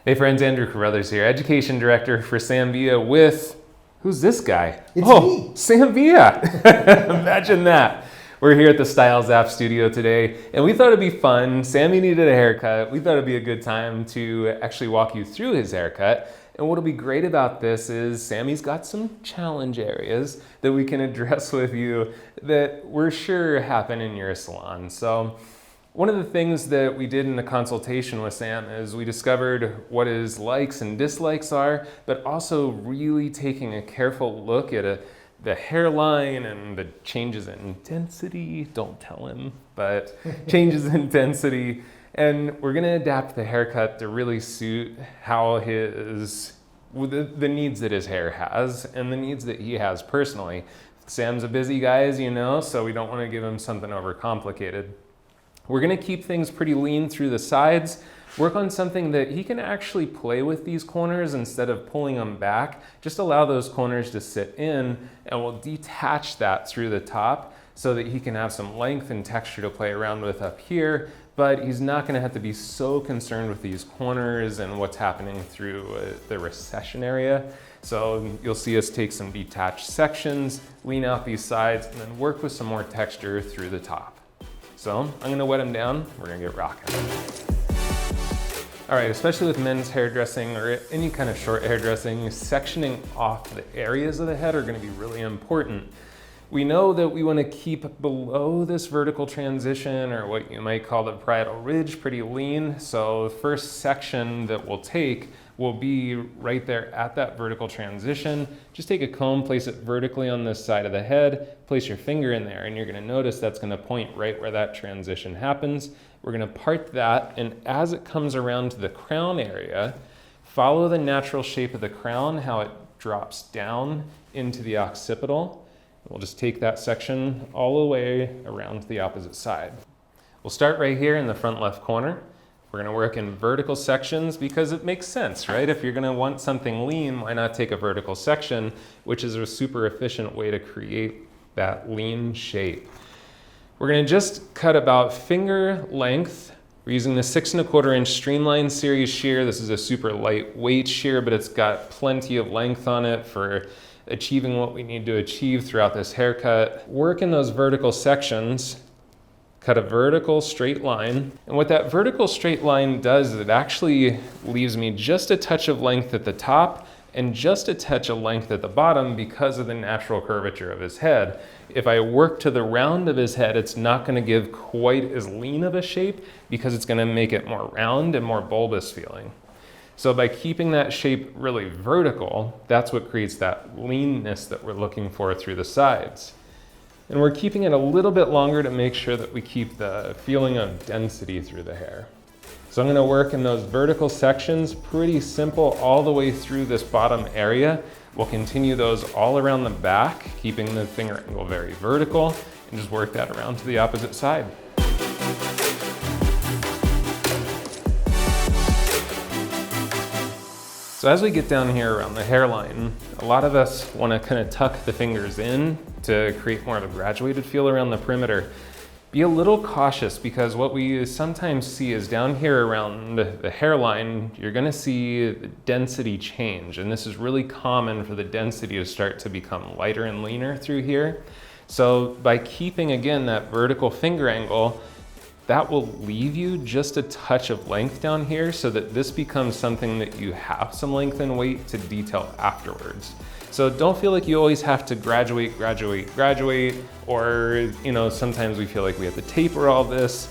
Hey friends, Andrew Carruthers here, Education Director for Sam Villa with, who's this guy? It's me. Sam Villa. Imagine that. We're here at the Stylez App studio today, and we thought it'd be fun. Sammy needed a haircut. We thought it'd be a good time to actually walk you through his haircut. And what'll be great about this is Sammy's got some challenge areas that we can address with you that we're sure happen in your salon. So one of the things that we did in the consultation with Sam is we discovered what his likes and dislikes are, but also really taking a careful look at the hairline and the changes in intensity. Don't tell him, but changes in intensity. And we're gonna adapt the haircut to really suit how the needs that his hair has and the needs that he has personally. Sam's a busy guy, as you know, so we don't wanna give him something overcomplicated. We're gonna keep things pretty lean through the sides, work on something that he can actually play with these corners instead of pulling them back. Just allow those corners to sit in, and we'll detach that through the top so that he can have some length and texture to play around with up here, but he's not gonna have to be so concerned with these corners and what's happening through the recession area. So you'll see us take some detached sections, lean out these sides, and then work with some more texture through the top. So I'm gonna wet him down, we're gonna get rocking. All right, especially with men's hairdressing or any kind of short hairdressing, sectioning off the areas of the head are gonna be really important. We know that we wanna keep below this vertical transition, or what you might call the parietal ridge, pretty lean. So the first section that we'll take will be right there at that vertical transition. Just take a comb, place it vertically on this side of the head, place your finger in there, and you're gonna notice that's gonna point right where that transition happens. We're gonna part that, and as it comes around to the crown area, follow the natural shape of the crown, how it drops down into the occipital. We'll just take that section all the way around to the opposite side. We'll start right here in the front left corner. We're gonna work in vertical sections because it makes sense, right? If you're gonna want something lean, why not take a vertical section, which is a super efficient way to create that lean shape. We're gonna just cut about finger length. We're using the 6 1/4 inch Streamline Series shear. This is a super lightweight shear, but it's got plenty of length on it for achieving what we need to achieve throughout this haircut. Work in those vertical sections. Cut a vertical straight line. And what that vertical straight line does is it actually leaves me just a touch of length at the top and just a touch of length at the bottom because of the natural curvature of his head. If I work to the round of his head, it's not gonna give quite as lean of a shape because it's gonna make it more round and more bulbous feeling. So by keeping that shape really vertical, that's what creates that leanness that we're looking for through the sides. And we're keeping it a little bit longer to make sure that we keep the feeling of density through the hair. So I'm gonna work in those vertical sections, pretty simple all the way through this bottom area. We'll continue those all around the back, keeping the finger angle very vertical, and just work that around to the opposite side. So as we get down here around the hairline, a lot of us want to kind of tuck the fingers in to create more of a graduated feel around the perimeter. Be a little cautious because what we sometimes see is down here around the hairline, you're going to see the density change. And this is really common for the density to start to become lighter and leaner through here. So by keeping, again, that vertical finger angle, that will leave you just a touch of length down here so that this becomes something that you have some length and weight to detail afterwards. So don't feel like you always have to graduate, or sometimes we feel like we have to taper all this.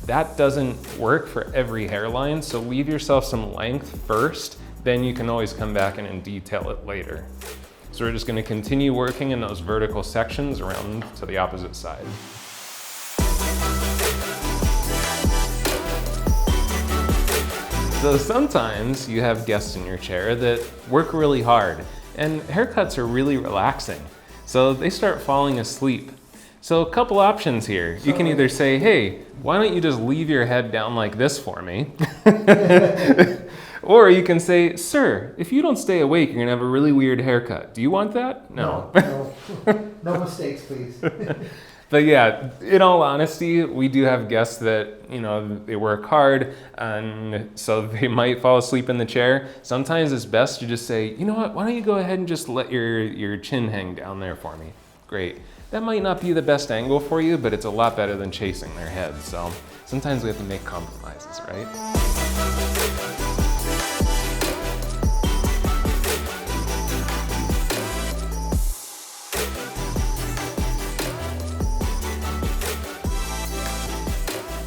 That doesn't work for every hairline, so leave yourself some length first, then you can always come back in and detail it later. So we're just gonna continue working in those vertical sections around to the opposite side. So sometimes you have guests in your chair that work really hard, and haircuts are really relaxing. So they start falling asleep. So a couple options here. You can either say, hey, why don't you just leave your head down like this for me? Or you can say, sir, if you don't stay awake, you're gonna have a really weird haircut. Do you want that? No. No mistakes, please. But yeah, in all honesty, we do have guests that, you know, they work hard and so they might fall asleep in the chair. Sometimes it's best to just say, you know what, why don't you go ahead and just let your chin hang down there for me. Great. That might not be the best angle for you, but it's a lot better than chasing their head. So sometimes we have to make compromises, right?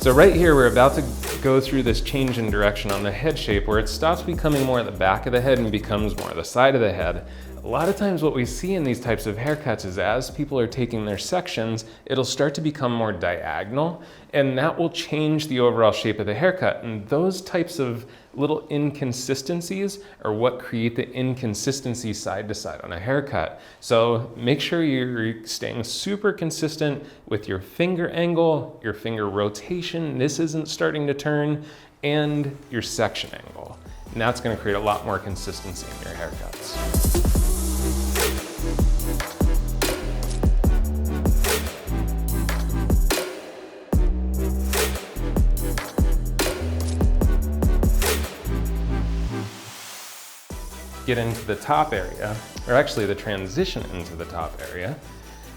So right here, we're about to go through this change in direction on the head shape where it stops becoming more at the back of the head and becomes more at the side of the head. A lot of times what we see in these types of haircuts is as people are taking their sections, it'll start to become more diagonal, and that will change the overall shape of the haircut. And those types of little inconsistencies are what create the inconsistency side to side on a haircut. So make sure you're staying super consistent with your finger angle, your finger rotation, this isn't starting to turn, and your section angle. And that's going to create a lot more consistency in your haircuts. Get into the top area, or actually the transition into the top area.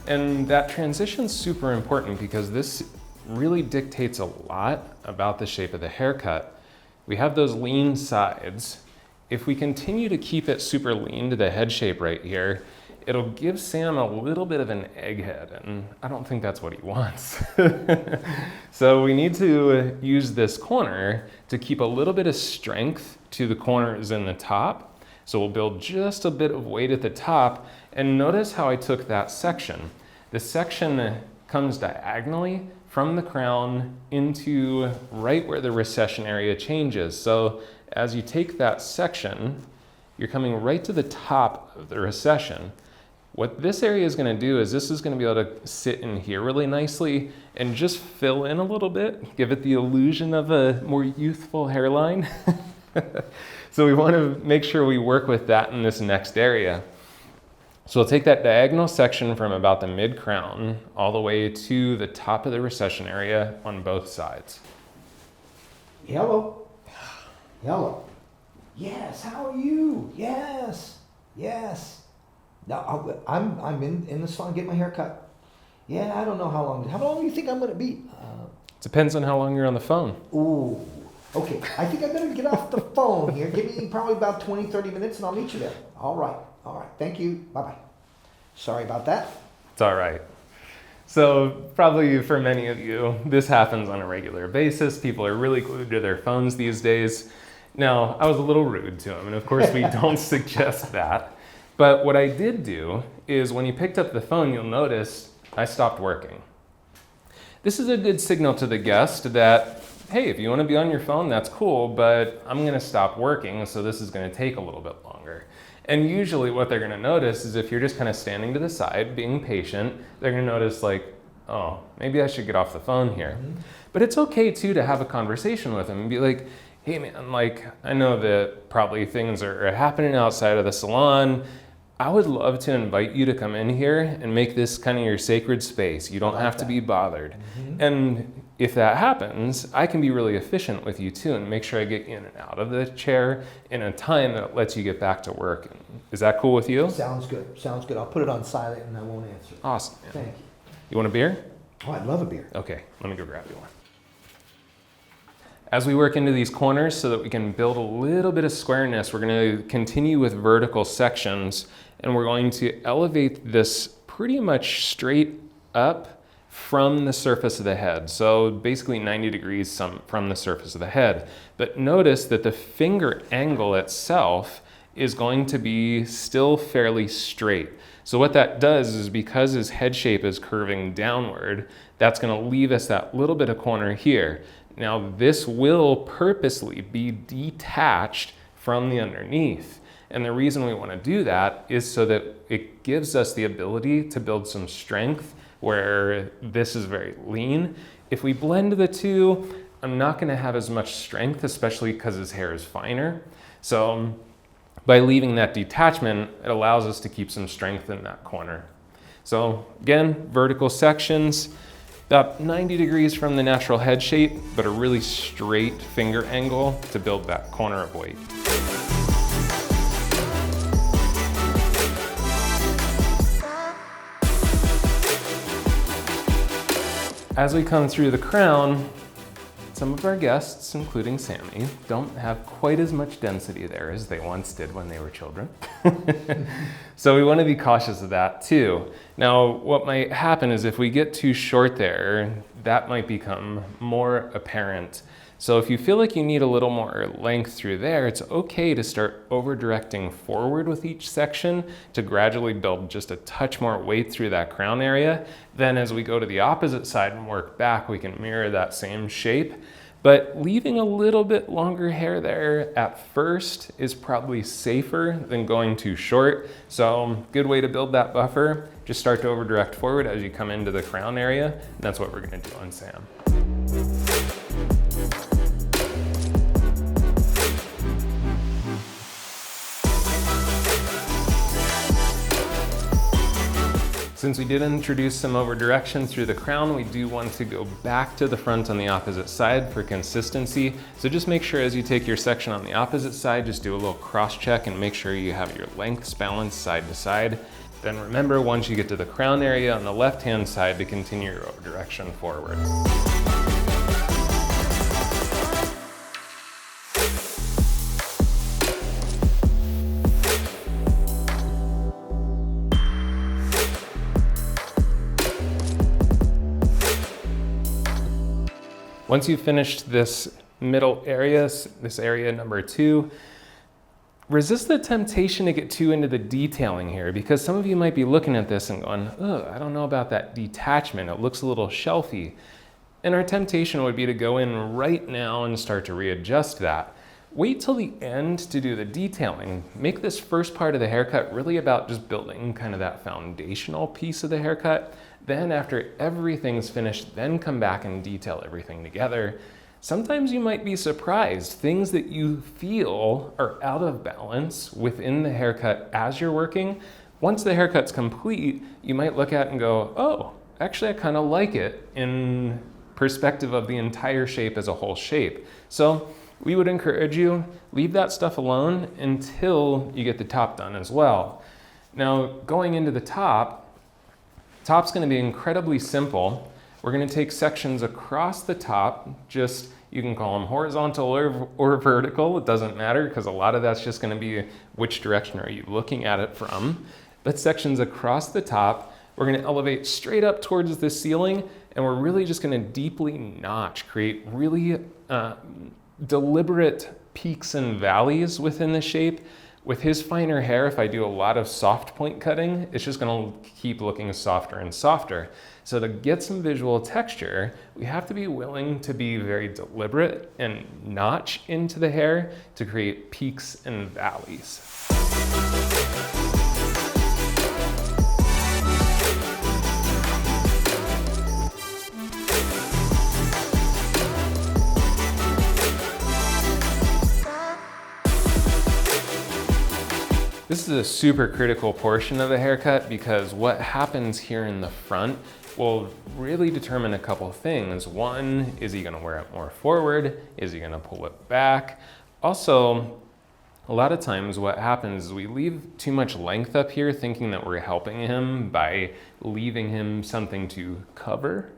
And that transition's super important because this really dictates a lot about the shape of the haircut. We have those lean sides. If we continue to keep it super lean to the head shape right here, it'll give Sam a little bit of an egghead, and I don't think that's what he wants. So we need to use this corner to keep a little bit of strength to the corners in the top. So we'll build just a bit of weight at the top, and notice how I took that section. The section comes diagonally from the crown into right where the recession area changes. So as you take that section, you're coming right to the top of the recession. What this area is going to do is this is going to be able to sit in here really nicely and just fill in a little bit, give it the illusion of a more youthful hairline. So we want to make sure we work with that in this next area. So we'll take that diagonal section from about the mid-crown all the way to the top of the recession area on both sides. Hello. Hello. Yes, how are you? Yes. Yes. No, I'm in the salon getting my hair cut. Yeah, I don't know how long. How long do you think I'm going to be? Depends on how long you're on the phone. Ooh. Okay, I think I better get off the phone here. Give me probably about 20, 30 minutes and I'll meet you there. All right. Thank you. Bye-bye. Sorry about that. It's all right. So probably for many of you, this happens on a regular basis. People are really glued to their phones these days. Now, I was a little rude to him, and of course we don't suggest that. But what I did do is when he picked up the phone, you'll notice I stopped working. This is a good signal to the guest that, hey, if you want to be on your phone, that's cool, but I'm going to stop working, so this is going to take a little bit longer. And usually what they're going to notice is if you're just kind of standing to the side, being patient, they're going to notice like, oh, maybe I should get off the phone here. Mm-hmm. But it's okay too to have a conversation with them and be like, hey man, like I know that probably things are happening outside of the salon. I would love to invite you to come in here and make this kind of your sacred space. You don't have to be bothered. Mm-hmm. And if that happens, I can be really efficient with you too and make sure I get in and out of the chair in a time that lets you get back to work. Is that cool with you? Sounds good. Sounds good. I'll put it on silent and I won't answer. Awesome. Man. Thank you. You want a beer? Oh, I'd love a beer. Okay, let me go grab you one. As we work into these corners so that we can build a little bit of squareness, we're going to continue with vertical sections, and we're going to elevate this pretty much straight up from the surface of the head. So basically 90 degrees from the surface of the head. But notice that the finger angle itself is going to be still fairly straight. So what that does is because his head shape is curving downward, that's going to leave us that little bit of corner here. Now this will purposely be detached from the underneath. And the reason we want to do that is so that it gives us the ability to build some strength where this is very lean. If we blend the two, I'm not going to have as much strength, especially because his hair is finer. So by leaving that detachment, it allows us to keep some strength in that corner. So again, vertical sections, about 90 degrees from the natural head shape, but a really straight finger angle to build that corner of weight. As we come through the crown, some of our guests, including Sammy, don't have quite as much density there as they once did when they were children. So we want to be cautious of that too. Now, what might happen is if we get too short there, that might become more apparent. So if you feel like you need a little more length through there, it's okay to start over-directing forward with each section to gradually build just a touch more weight through that crown area. Then as we go to the opposite side and work back, we can mirror that same shape. But leaving a little bit longer hair there at first is probably safer than going too short. So good way to build that buffer. Just start to over-direct forward as you come into the crown area. And that's what we're gonna do on Sam. Since we did introduce some over direction through the crown, we do want to go back to the front on the opposite side for consistency. So just make sure as you take your section on the opposite side, just do a little cross check and make sure you have your lengths balanced side to side. Then remember, once you get to the crown area on the left-hand side, to continue your over direction forward. Once you've finished this middle area, this area number 2, resist the temptation to get too into the detailing here, because some of you might be looking at this and going, oh, I don't know about that detachment. It looks a little shelfy. And our temptation would be to go in right now and start to readjust that. Wait till the end to do the detailing. Make this first part of the haircut really about just building kind of that foundational piece of the haircut. Then after everything's finished, then come back and detail everything together. Sometimes you might be surprised. Things that you feel are out of balance within the haircut as you're working, once the haircut's complete, you might look at it and go, oh, actually I kind of like it in perspective of the entire shape as a whole shape. So we would encourage you, leave that stuff alone until you get the top done as well. Now, going into the top's going to be incredibly simple. We're going to take sections across the top, just, you can call them horizontal or vertical, it doesn't matter, because a lot of that's just going to be which direction are you looking at it from. But sections across the top, we're going to elevate straight up towards the ceiling, and we're really just going to deeply notch, create really deliberate peaks and valleys within the shape. With his finer hair, if I do a lot of soft point cutting, it's just gonna keep looking softer and softer. So to get some visual texture, we have to be willing to be very deliberate and notch into the hair to create peaks and valleys. This is a super critical portion of the haircut because what happens here in the front will really determine a couple things. One, is he gonna wear it more forward? Is he gonna pull it back? Also, a lot of times what happens is we leave too much length up here thinking that we're helping him by leaving him something to cover.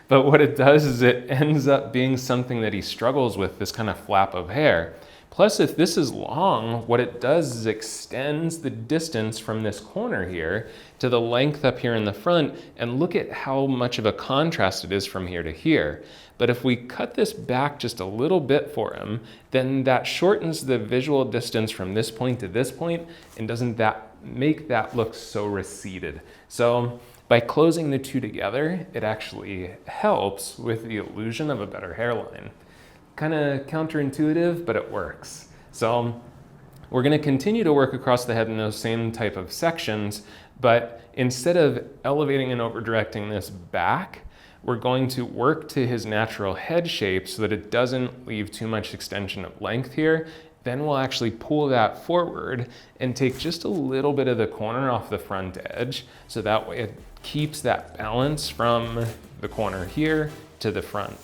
But what it does is it ends up being something that he struggles with, this kind of flap of hair. Plus, if this is long, what it does is extends the distance from this corner here to the length up here in the front, and look at how much of a contrast it is from here to here. But if we cut this back just a little bit for him, then that shortens the visual distance from this point to this point, and doesn't that make that look so receded. So by closing the two together, it actually helps with the illusion of a better hairline. Kind of counterintuitive, but it works. So we're going to continue to work across the head in those same type of sections, but instead of elevating and over directing this back, we're going to work to his natural head shape so that it doesn't leave too much extension of length here, Then we'll actually pull that forward and take just a little bit of the corner off the front edge, so that way it keeps that balance from the corner here to the front.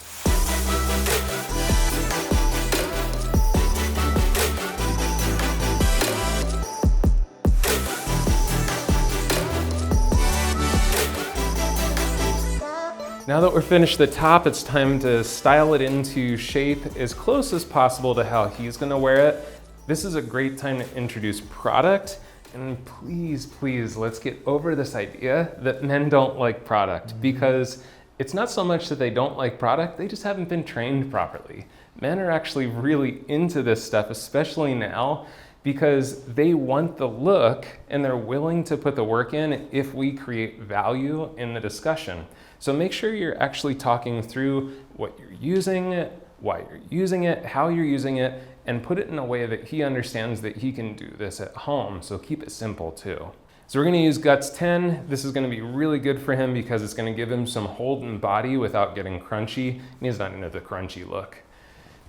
Now that we're finished the top, it's time to style it into shape as close as possible to how he's gonna wear it. This is a great time to introduce product, and please, please, let's get over this idea that men don't like product, because it's not so much that they don't like product, they just haven't been trained properly. Men are actually really into this stuff, especially now, because they want the look and they're willing to put the work in if we create value in the discussion. So make sure you're actually talking through what you're using, why you're using it, how you're using it, and put it in a way that he understands that he can do this at home. So keep it simple too. So we're gonna use Guts 10. This is gonna be really good for him because it's gonna give him some hold in body without getting crunchy. And he's not into the crunchy look.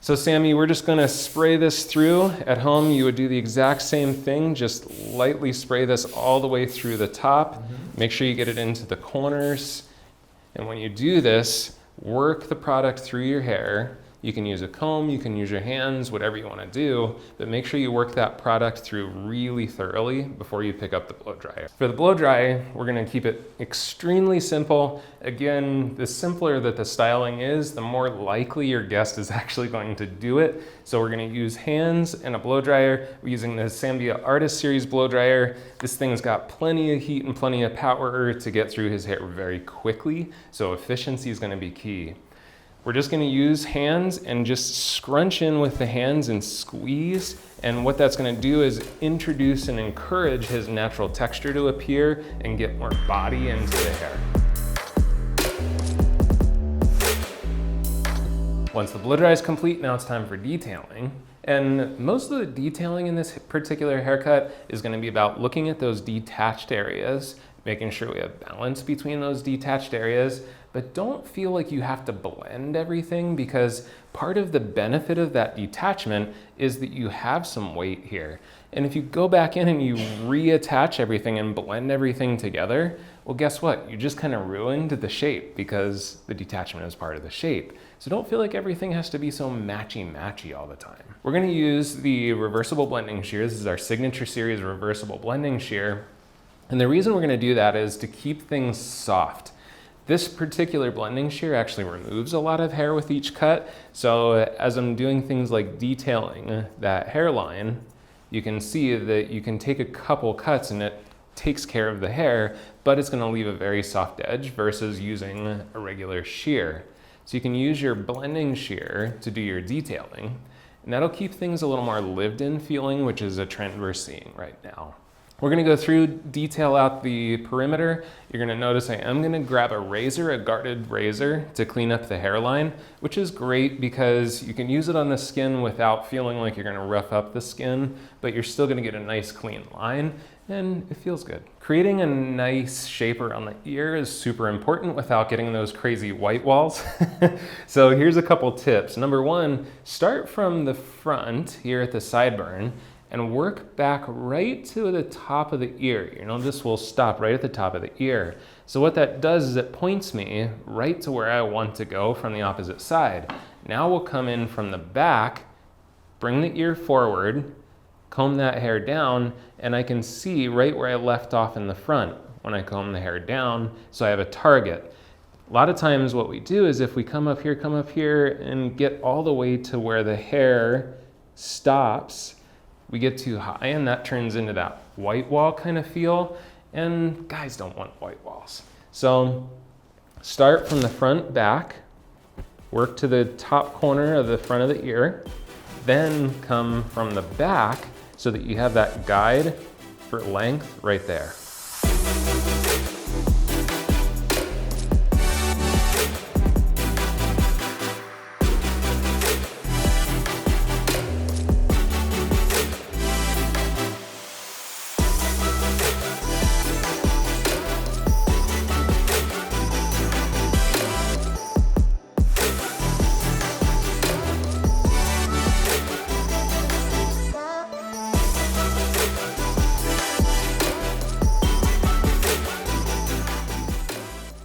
So Sammy, we're just gonna spray this through. At home, you would do the exact same thing, just lightly spray this all the way through the top. Make sure you get it into the corners. And when you do this, work the product through your hair. You can use a comb, you can use your hands, whatever you want to do, but make sure you work that product through really thoroughly before you pick up the blow dryer. For the blow dry, we're going to keep it extremely simple. Again, the simpler that the styling is, the more likely your guest is actually going to do it. So we're going to use hands and a blow dryer. We're using the Sam Villa Artist Series blow dryer. This thing's got plenty of heat and plenty of power to get through his hair very quickly, so efficiency is going to be key. We're just going to use hands and just scrunch in with the hands and squeeze. And what that's going to do is introduce and encourage his natural texture to appear and get more body into the hair. Once the blow dry is complete, now it's time for detailing. And most of the detailing in this particular haircut is going to be about looking at those detached areas, making sure we have balance between those detached areas, but don't feel like you have to blend everything, because part of the benefit of that detachment is that you have some weight here. And if you go back in and you reattach everything and blend everything together, well, guess what? You just kind of ruined the shape because the detachment is part of the shape. So don't feel like everything has to be so matchy-matchy all the time. We're gonna use the reversible blending shear. This is our signature series reversible blending shear. And the reason we're gonna do that is to keep things soft. This particular blending shear actually removes a lot of hair with each cut. So as I'm doing things like detailing that hairline, you can see that you can take a couple cuts and it takes care of the hair, but it's gonna leave a very soft edge versus using a regular shear. So you can use your blending shear to do your detailing, and that'll keep things a little more lived in feeling, which is a trend we're seeing right now. We're gonna go through, detail out the perimeter. You're gonna notice I am gonna grab a razor, a guarded razor, to clean up the hairline, which is great because you can use it on the skin without feeling like you're gonna rough up the skin, but you're still gonna get a nice clean line, and it feels good. Creating a nice shape around the ear is super important without getting those crazy white walls. So here's a couple tips. Number one, start from the front here at the sideburn and work back right to the top of the ear. You know, this will stop right at the top of the ear. So what that does is it points me right to where I want to go from the opposite side. Now we'll come in from the back, bring the ear forward, comb that hair down, and I can see right where I left off in the front when I comb the hair down, so I have a target. A lot of times what we do is if we come up here, and get all the way to where the hair stops, we get too high and that turns into that white wall kind of feel, and guys don't want white walls. So start from the front back, work to the top corner of the front of the ear, then come from the back so that you have that guide for length right there.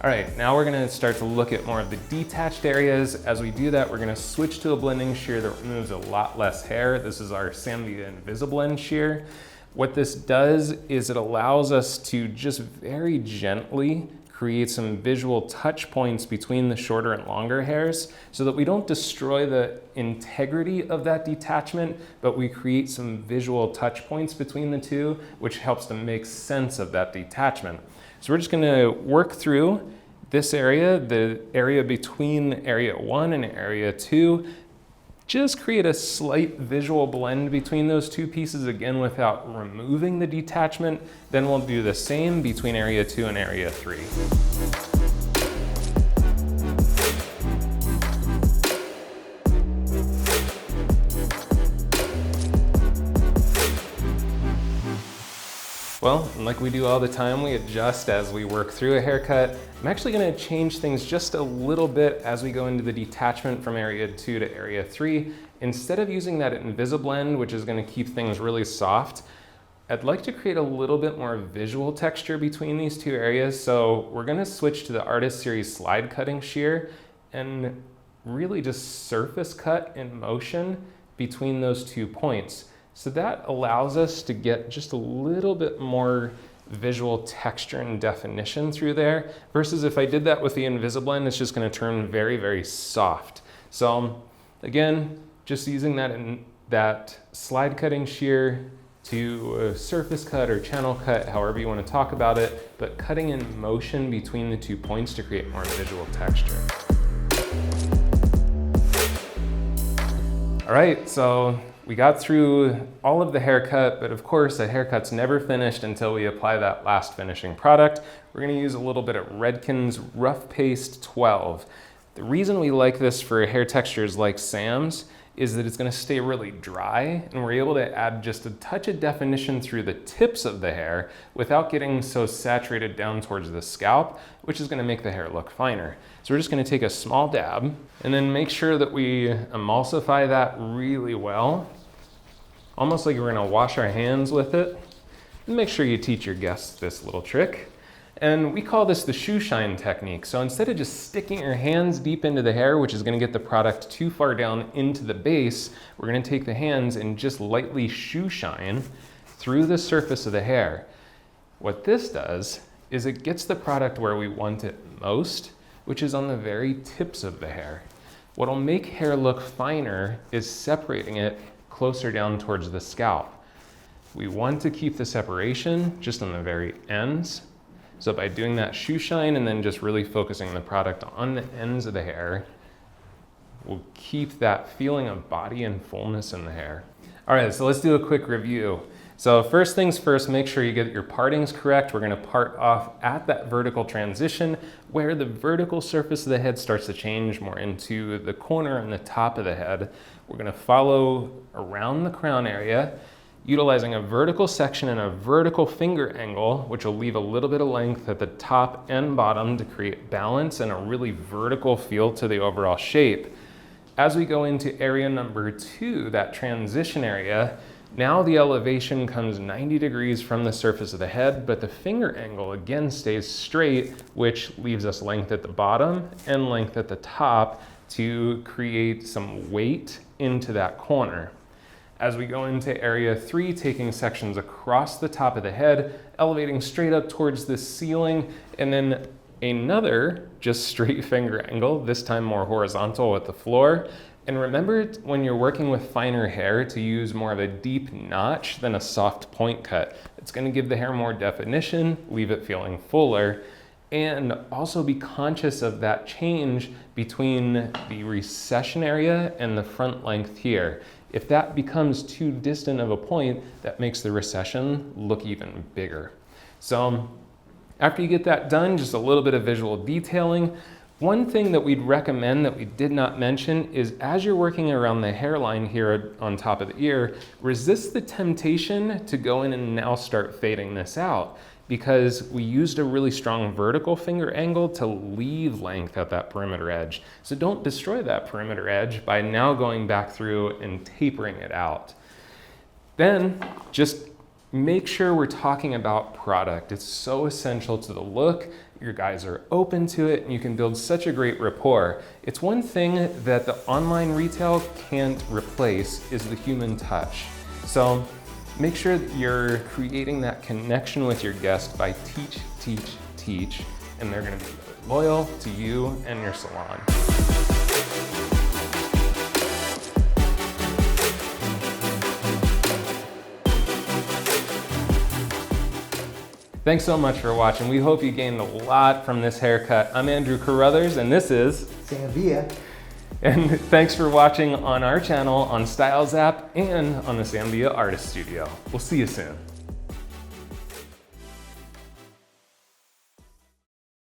All right, now we're gonna start to look at more of the detached areas. As we do that, we're gonna switch to a blending shear that removes a lot less hair. This is our Sam Villa Invisablend shear. What this does is it allows us to just very gently create some visual touch points between the shorter and longer hairs so that we don't destroy the integrity of that detachment, but we create some visual touch points between the two, which helps to make sense of that detachment. So we're just gonna work through this area, the area between area 1 and area 2, just create a slight visual blend between those two pieces, again, without removing the detachment. Then we'll do the same between area 2 and area 3. Well, like we do all the time, we adjust as we work through a haircut. I'm actually gonna change things just a little bit as we go into the detachment from area 2 to area 3. Instead of using that Invisablend, which is gonna keep things really soft, I'd like to create a little bit more visual texture between these two areas. So we're gonna switch to the Artist Series slide cutting shear and really just surface cut in motion between those 2 points. So that allows us to get just a little bit more visual texture and definition through there, versus if I did that with the Invisablend, it's just gonna turn very, very soft. So again, just using that slide cutting shear to surface cut or channel cut, however you wanna talk about it, but cutting in motion between the 2 points to create more visual texture. All right, so we got through all of the haircut, but of course a haircut's never finished until we apply that last finishing product. We're gonna use a little bit of Redken's Rough Paste 12. The reason we like this for hair textures like Sam's is that it's gonna stay really dry, and we're able to add just a touch of definition through the tips of the hair without getting so saturated down towards the scalp, which is gonna make the hair look finer. So we're just gonna take a small dab and then make sure that we emulsify that really well, almost like we're gonna wash our hands with it. And make sure you teach your guests this little trick. And we call this the shoe shine technique. So instead of just sticking your hands deep into the hair, which is gonna get the product too far down into the base, we're gonna take the hands and just lightly shoe shine through the surface of the hair. What this does is it gets the product where we want it most, which is on the very tips of the hair. What'll make hair look finer is separating it closer down towards the scalp. We want to keep the separation just on the very ends. So by doing that shoe shine and then just really focusing the product on the ends of the hair, we'll keep that feeling of body and fullness in the hair. All right, so let's do a quick review. So first things first, make sure you get your partings correct. We're gonna part off at that vertical transition where the vertical surface of the head starts to change more into the corner and the top of the head. We're gonna follow around the crown area, utilizing a vertical section and a vertical finger angle, which will leave a little bit of length at the top and bottom to create balance and a really vertical feel to the overall shape. As we go into area number 2, that transition area, now the elevation comes 90 degrees from the surface of the head, but the finger angle again stays straight, which leaves us length at the bottom and length at the top to create some weight into that corner. As we go into area 3, taking sections across the top of the head, elevating straight up towards the ceiling, and then another just straight finger angle, this time more horizontal with the floor. And remember when you're working with finer hair to use more of a deep notch than a soft point cut. It's gonna give the hair more definition, leave it feeling fuller, and also be conscious of that change between the recession area and the front length here. If that becomes too distant of a point, that makes the recession look even bigger. So after you get that done, just a little bit of visual detailing. One thing that we'd recommend that we did not mention is as you're working around the hairline here on top of the ear, resist the temptation to go in and now start fading this out, because we used a really strong vertical finger angle to leave length at that perimeter edge. So don't destroy that perimeter edge by now going back through and tapering it out. Then just make sure we're talking about product. It's so essential to the look. Your guys are open to it and you can build such a great rapport. It's one thing that the online retail can't replace is the human touch. So make sure that you're creating that connection with your guest by teach, and they're gonna be loyal to you and your salon. Thanks so much for watching. We hope you gained a lot from this haircut. I'm Andrew Carruthers, and this is Sam Villa. And thanks for watching on our channel on Stylez App and on the Sam Villa Artist Studio. We'll see you soon.